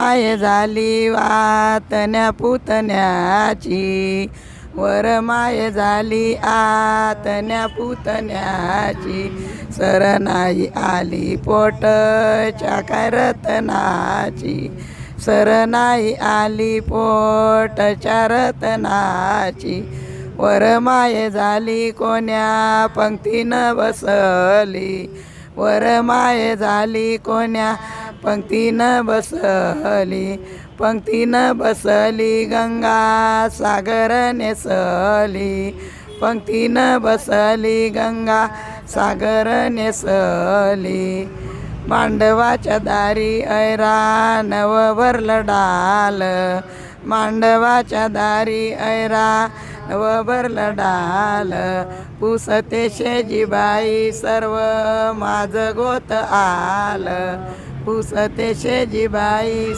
माय झाली वातन्या पुतण्याची, वरमाय झाली आतन्या पुतण्याची, सर नाही आली पोटच्या काय रतनाची, सर नाही आली पोटच्या रतनाची, वरमाय झाली कोण्या पंक्तीनं बसली, वरमाय झाली कोण्या पंक्तीनं बसली, पंक्तीनं बसली गंगा सागर नेसली, पंक्तीनं बसली गंगा सागर नेसली, मांडवाच्या दारी ऐरानव भरलं डाल, मांडवाच्या दारी ऐरानव भरलं डाल, पुसते शेजीबाई सर्व माझं गोत आलं, पुसते शेजीबाई